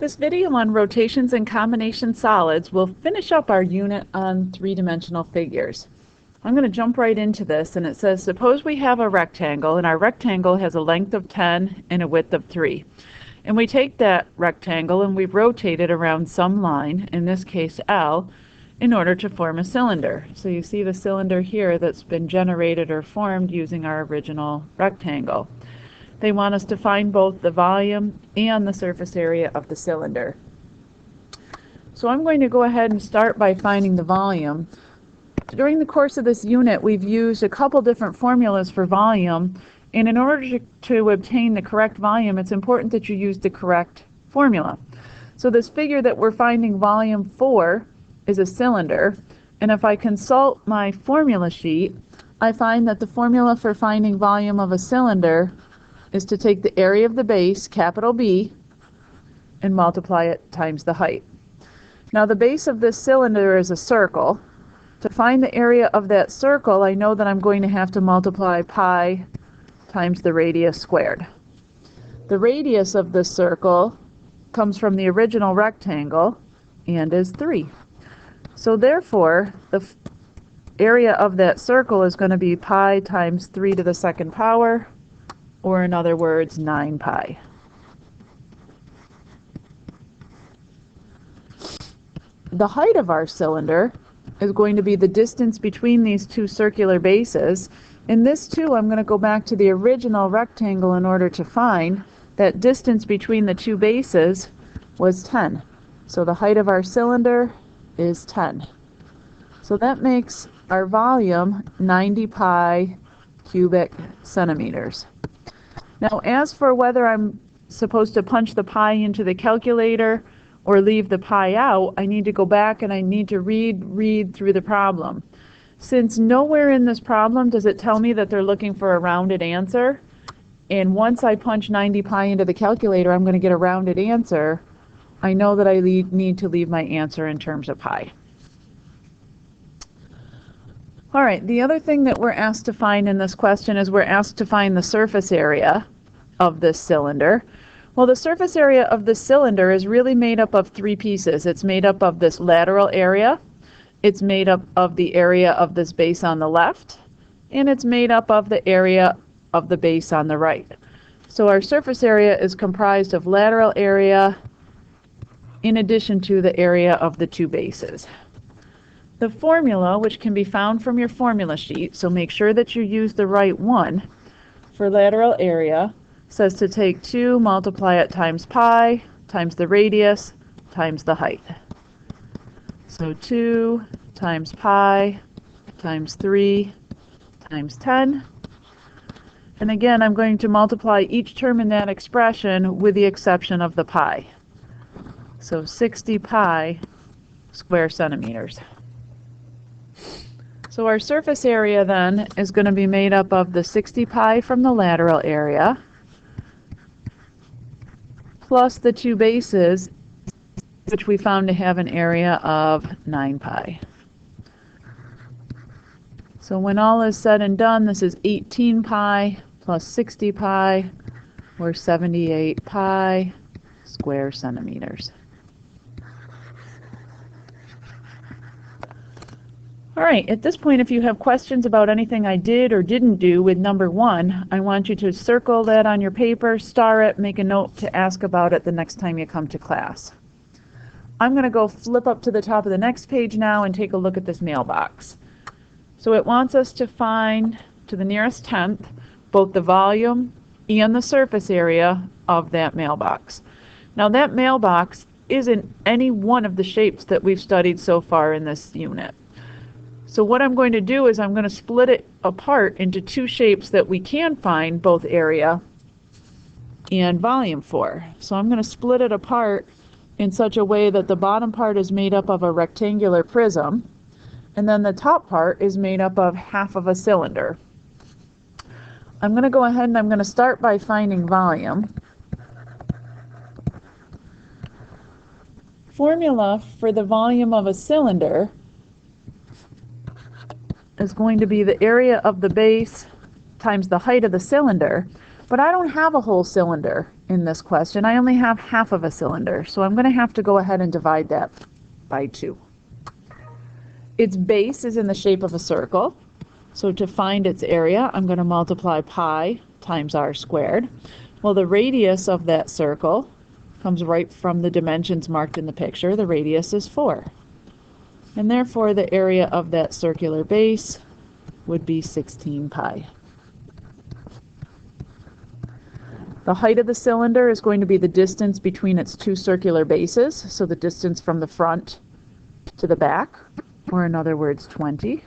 This video on rotations and combination solids will finish up our unit on three-dimensional figures. I'm going to jump right into this, and it says, suppose we have a rectangle, and our rectangle has a length of 10 and a width of 3. And we take that rectangle and we rotate it around some line, in this case L, in order to form a cylinder. So you see the cylinder here that's been generated or formed using our original rectangle. They want us to find both the volume and the surface area of the cylinder. So I'm going to go ahead and start by finding the volume. During the course of this unit, we've used a couple different formulas for volume, and in order to obtain the correct volume, it's important that you use the correct formula. So this figure that we're finding volume for is a cylinder, and if I consult my formula sheet, I find that the formula for finding volume of a cylinder is to take the area of the base, capital B, and multiply it times the height. Now the base of this cylinder is a circle. To find the area of that circle, I know that I'm going to have to multiply pi times the radius squared. The radius of this circle comes from the original rectangle and is 3. So therefore, the area of that circle is going to be pi times 3 to the second power, or in other words, 9 pi. The height of our cylinder is going to be the distance between these two circular bases. In this too, I'm going to go back to the original rectangle in order to find that distance between the two bases was 10. So the height of our cylinder is 10. So that makes our volume 90 pi cubic centimeters. Now, as for whether I'm supposed to punch the pi into the calculator or leave the pi out, I need to go back and I need to read through the problem. Since nowhere in this problem does it tell me that they're looking for a rounded answer, and once I punch 90 pi into the calculator, I'm going to get a rounded answer, I know that I need to leave my answer in terms of pi. All right, the other thing that we're asked to find in this question is we're asked to find the surface area of this cylinder. Well, the surface area of this cylinder is really made up of 3 pieces. It's made up of this lateral area, it's made up of the area of this base on the left, and it's made up of the area of the base on the right. So our surface area is comprised of lateral area in addition to the area of the 2 bases. The formula, which can be found from your formula sheet, so make sure that you use the right one, for lateral area says to take 2, multiply it times pi, times the radius, times the height. So 2 times pi times 3 times 10. And again, I'm going to multiply each term in that expression with the exception of the pi. So 60 pi square centimeters. So our surface area then is going to be made up of the 60 pi from the lateral area plus the 2 bases, which we found to have an area of 9 pi. So when all is said and done, this is 18 pi plus 60 pi, or 78 pi square centimeters. All right, at this point, if you have questions about anything I did or didn't do with number 1, I want you to circle that on your paper, star it, make a note to ask about it the next time you come to class. I'm going to go flip up to the top of the next page now and take a look at this mailbox. So it wants us to find, to the nearest tenth, both the volume and the surface area of that mailbox. Now that mailbox isn't any one of the shapes that we've studied so far in this unit. So what I'm going to do is I'm going to split it apart into 2 shapes that we can find both area and volume for. So I'm going to split it apart in such a way that the bottom part is made up of a rectangular prism, and then the top part is made up of half of a cylinder. I'm going to go ahead and I'm going to start by finding volume. Formula for the volume of a cylinder is going to be the area of the base times the height of the cylinder, but I don't have a whole cylinder in this question. I only have half of a cylinder, so I'm going to have to go ahead and divide that by 2. Its base is in the shape of a circle, so to find its area, I'm going to multiply pi times r squared. Well, the radius of that circle comes right from the dimensions marked in the picture. The radius is 4. And therefore, the area of that circular base would be 16 pi. The height of the cylinder is going to be the distance between its 2 circular bases, so the distance from the front to the back, or in other words, 20.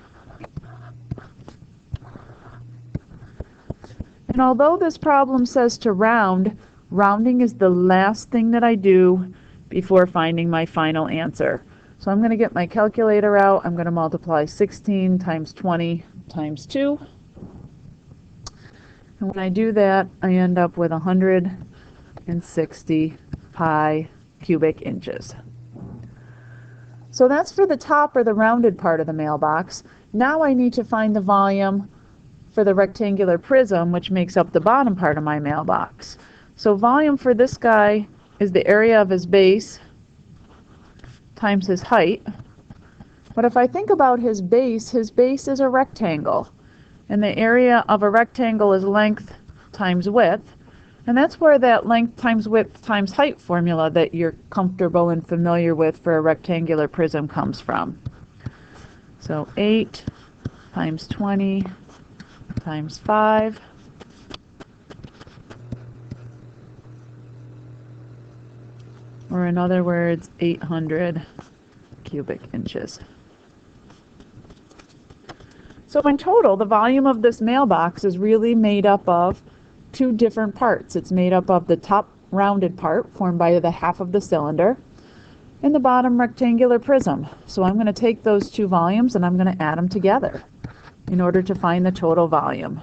And although this problem says to round, rounding is the last thing that I do before finding my final answer. So I'm going to get my calculator out. I'm going to multiply 16 times 20 times 2. And when I do that, I end up with 160 pi cubic inches. So that's for the top or the rounded part of the mailbox. Now I need to find the volume for the rectangular prism, which makes up the bottom part of my mailbox. So volume for this guy is the area of his base times his height. But if I think about his base is a rectangle. And the area of a rectangle is length times width. And that's where that length times width times height formula that you're comfortable and familiar with for a rectangular prism comes from. So 8 times 20 times 5 or in other words 800 cubic inches. So in total, the volume of this mailbox is really made up of 2 different parts. It's made up of the top rounded part formed by the half of the cylinder and the bottom rectangular prism. So I'm going to take those 2 volumes and I'm going to add them together in order to find the total volume.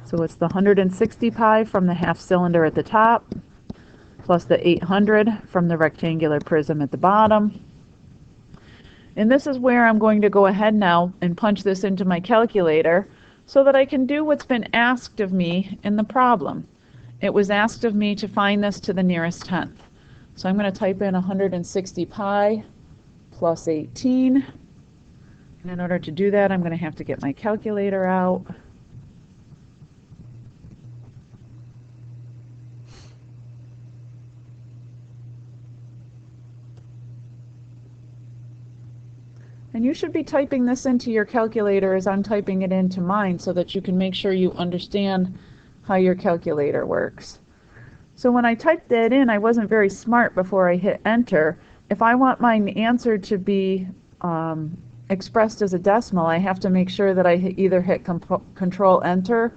So it's the 160 pi from the half cylinder at the top, plus the 800 from the rectangular prism at the bottom. And this is where I'm going to go ahead now and punch this into my calculator so that I can do what's been asked of me in the problem. It was asked of me to find this to the nearest tenth. So I'm going to type in 160 pi plus 18. And in order to do that, I'm going to have to get my calculator out. And you should be typing this into your calculator as I'm typing it into mine so that you can make sure you understand how your calculator works. So when I typed that in, I wasn't very smart before I hit enter. If I want my answer to be expressed as a decimal, I have to make sure that I either hit Control Enter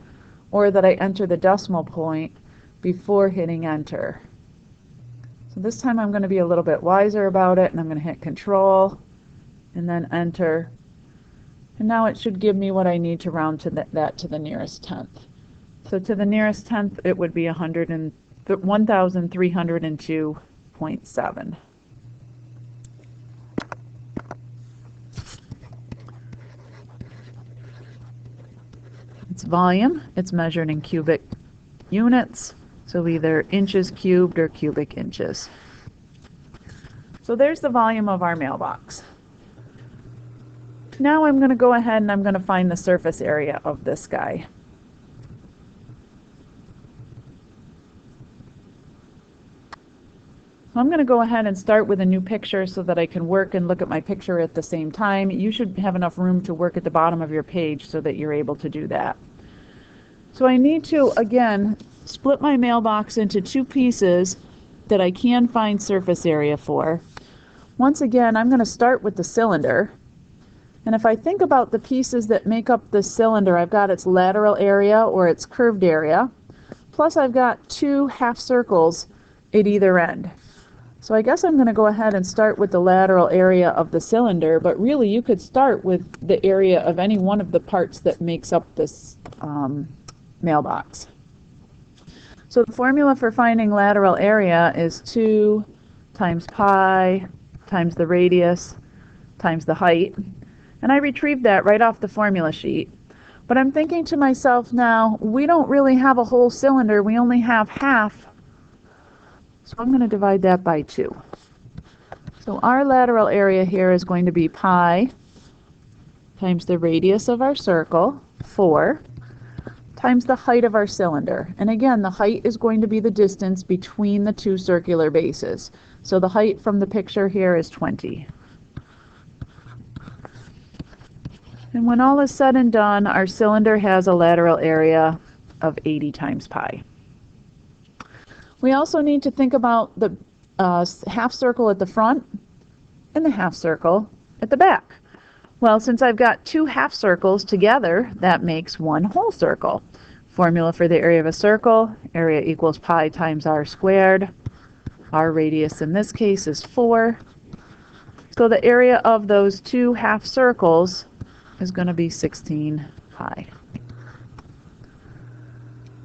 or that I enter the decimal point before hitting enter. So this time I'm going to be a little bit wiser about it, and I'm going to hit Control and then enter. And now it should give me what I need to round to that to the nearest tenth. So to the nearest tenth, it would be 1,302.7. Its volume, it's measured in cubic units, so either inches cubed or cubic inches. So there's the volume of our mailbox. Now I'm going to go ahead and I'm going to find the surface area of this guy. So I'm going to go ahead and start with a new picture so that I can work and look at my picture at the same time. You should have enough room to work at the bottom of your page so that you're able to do that. So I need to, again, split my mailbox into 2 pieces that I can find surface area for. Once again, I'm going to start with the cylinder. And if I think about the pieces that make up the cylinder, I've got its lateral area or its curved area, plus I've got 2 half circles at either end. So I guess I'm going to go ahead and start with the lateral area of the cylinder, but really you could start with the area of any one of the parts that makes up this mailbox. So the formula for finding lateral area is 2 times pi times the radius times the height. And I retrieved that right off the formula sheet. But I'm thinking to myself now, we don't really have a whole cylinder, we only have half. So I'm going to divide that by 2. So our lateral area here is going to be pi times the radius of our circle, 4, times the height of our cylinder. And again, the height is going to be the distance between the 2 circular bases. So the height from the picture here is 20. And when all is said and done, our cylinder has a lateral area of 80 times pi. We also need to think about the half circle at the front and the half circle at the back. Well, since I've got 2 half circles together, that makes 1 whole circle. Formula for the area of a circle, area equals pi times r squared. Our radius in this case is 4. So the area of those 2 half circles is going to be 16 pi.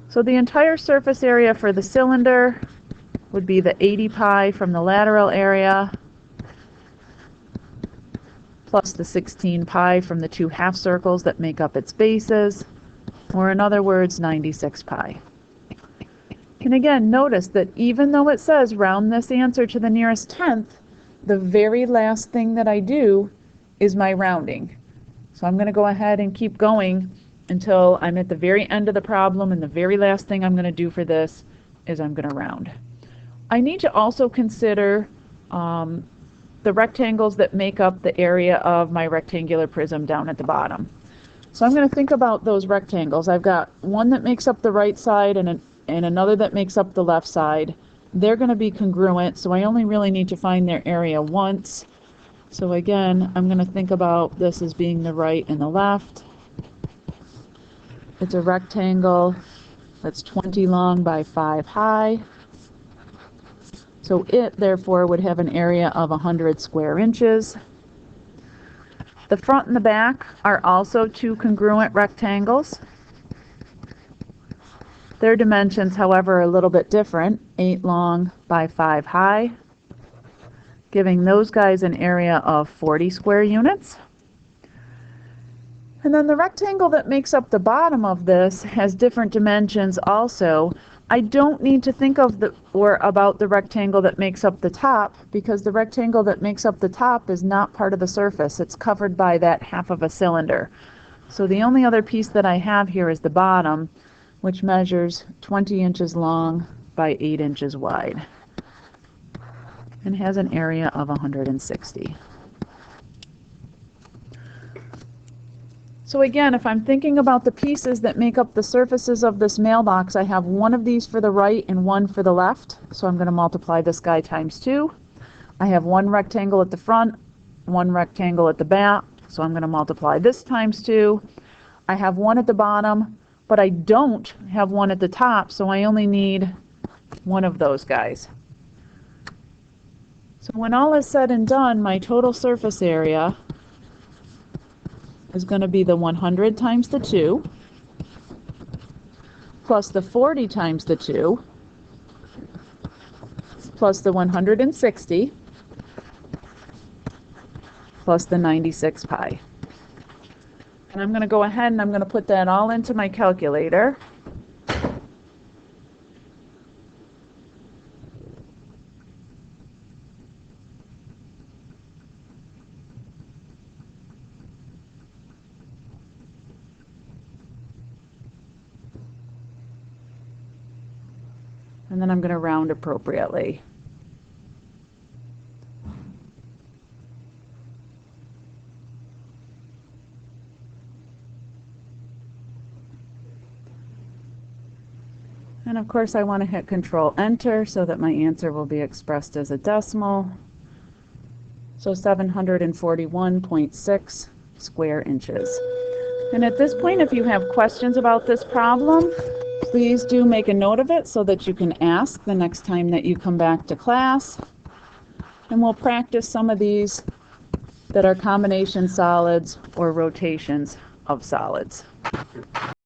So the entire surface area for the cylinder would be the 80 pi from the lateral area plus the 16 pi from the 2 half circles that make up its bases, or in other words, 96 pi. And again, notice that even though it says round this answer to the nearest tenth, the very last thing that I do is my rounding. So I'm going to go ahead and keep going until I'm at the very end of the problem, and the very last thing I'm going to do for this is I'm going to round. I need to also consider the rectangles that make up the area of my rectangular prism down at the bottom. So I'm going to think about those rectangles. I've got one that makes up the right side and another that makes up the left side. They're going to be congruent, so I only really need to find their area once. So again, I'm going to think about this as being the right and the left. It's a rectangle that's 20 long by 5 high. So it, therefore, would have an area of 100 square inches. The front and the back are also 2 congruent rectangles. Their dimensions, however, are a little bit different, 8 long by 5 high, giving those guys an area of 40 square units. And then the rectangle that makes up the bottom of this has different dimensions also. I don't need to think of about the rectangle that makes up the top, because the rectangle that makes up the top is not part of the surface. It's covered by that half of a cylinder. So the only other piece that I have here is the bottom, which measures 20 inches long by 8 inches wide and has an area of 160. So again, if I'm thinking about the pieces that make up the surfaces of this mailbox, I have one of these for the right and one for the left. So I'm going to multiply this guy times 2. I have one rectangle at the front, one rectangle at the back. So I'm going to multiply this times 2. I have one at the bottom, but I don't have one at the top, so I only need one of those guys. So when all is said and done, my total surface area is going to be the 100 times the 2 plus the 40 times the 2 plus the 160 plus the 96 pi. And I'm going to go ahead and I'm going to put that all into my calculator. And then I'm going to round appropriately. And of course I want to hit Control Enter so that my answer will be expressed as a decimal. So 741.6 square inches. And at this point, if you have questions about this problem, please do make a note of it so that you can ask the next time that you come back to class. And we'll practice some of these that are combination solids or rotations of solids.